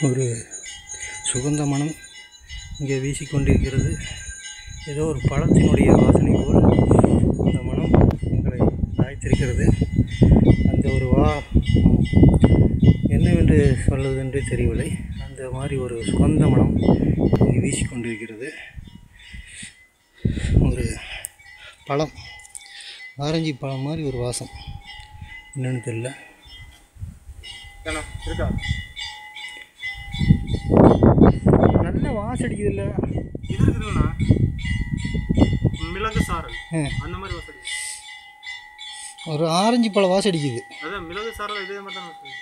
ஒரு சுகந்த மனம் இங்கே வீசிக்கொண்டிருக்கிறது. ஏதோ ஒரு பழத்தினுடைய வாசனை போல் அந்த மனம் எங்களை அழைத்திருக்கிறது. அந்த ஒரு என்னவென்று சொல்வதென்று தெரியவில்லை. அந்த மாதிரி ஒரு சுகந்த மனம் இங்கே வீசிக்கொண்டிருக்கிறது. ஒரு பழம், ஆரஞ்சு பழம் மாதிரி ஒரு வாசம், என்னன்னு தெரியல. இருக்கா நல்ல வாசம் அடிக்குது இல்லை? இது இருக்குதுண்ணா, மிளகு சாரல் அந்த மாதிரி வாசம் அடிக்குது. ஒரு ஆரஞ்சு பழம் வாசம் அடிக்குது. அதான் மிளகு சாரல் இதே மாதிரி தான் வாசம்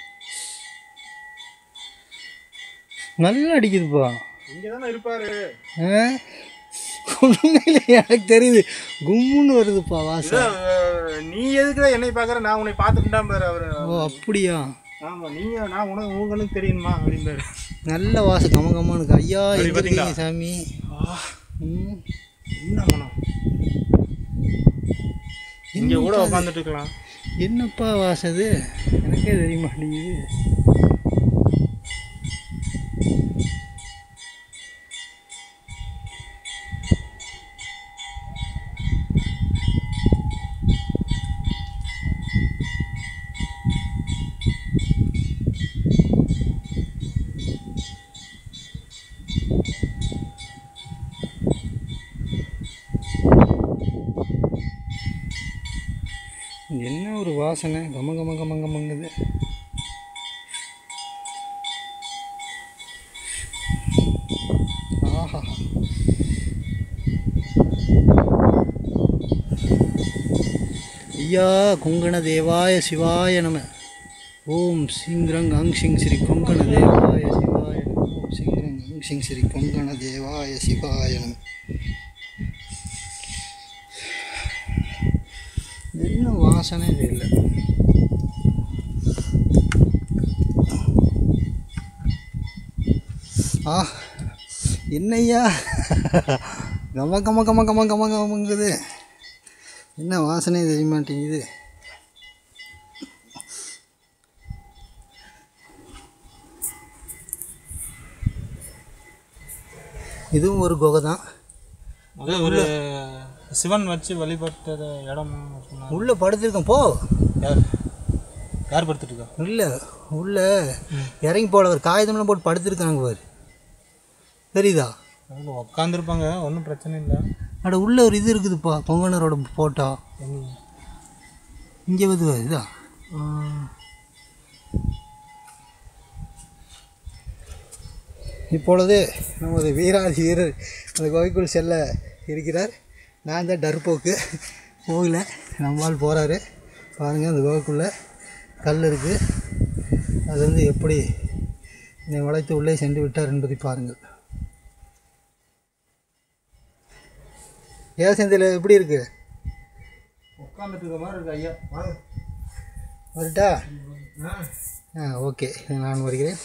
நல்லா அடிக்குதுப்பா. இங்கே தானே இருப்பாரு. உண்மையில எனக்கு தெரியுது, கும்முன்னு வருதுப்பா வாசம். நீ எதுக்குடா என்னை பார்க்குற, நான் உன்னை பார்த்துட்டுதான் பாரு அவரு. ஓ அப்படியா? ஆமாம், நீங்கள் நான் உங்களுக்கு தெரியணுமா அப்படின்பாரு. நல்ல வாசம் கமகமானுக்கு. ஐயா எங்க சாமி? என்ன மனம், இங்கே கூட உட்காந்துட்டு இருக்கலாம். என்னப்பா வாசம் அது? எனக்கே தெரிய மாட்டேங்குது. என்ன ஒரு வாசனை, கம கம கம கமங்குது. ஆஹா, ஐயா கொங்கண தேவாய சிவாய நம. ஓம் சிங்ரங் அங் சிங் ஸ்ரீ கொங்கண தேவாய சிவாய நம. ஓம் சிங்ரங் அங் சிங் ஸ்ரீ கொங்கண தேவாய சிவாய நம. என்ன வாசனை இல்லை. என்னையா கம கம கம கம கம கமங்குது. என்ன வாசனை தெரிய மாட்டேங்குது. இதுவும் ஒரு குகை தான். அது ஒரு சிவன் வச்சு வழிபட்ட இடம். உள்ளே படுத்துருக்கோம். போ. யார் படுத்துட்டு? இல்லை, உள்ளே இறங்கி போல ஒரு காகிதம்லாம் போட்டு படுத்துருக்காங்க பாரு, தெரியுதா? உட்காந்துருப்பாங்க, ஒன்றும் பிரச்சனை இல்லை. அட உள்ளே ஒரு இது இருக்குதுப்பா, பொங்கனரோட போட்டோ இங்கே வந்து இதா. இப்பொழுது நமது வீராதி வீரர் அந்த கோவைக்குள் செல்ல இருக்கிறார். நான் தான் டர்போக்கு போகல, நம்மால் போகிறாரு. பாருங்கள், அந்த கோவைக்குள்ளே கல் இருக்குது. அது வந்து எப்படி என்னை வளைத்து உள்ளே சென்று விட்டார் என்பதை பாருங்கள். ஏன் செந்தில் எப்படி இருக்கு? உட்காந்துட்டு இருக்க மாதிரி இருக்கு. ஐயா வரட்டா? ஓகே, நான் வருகிறேன்.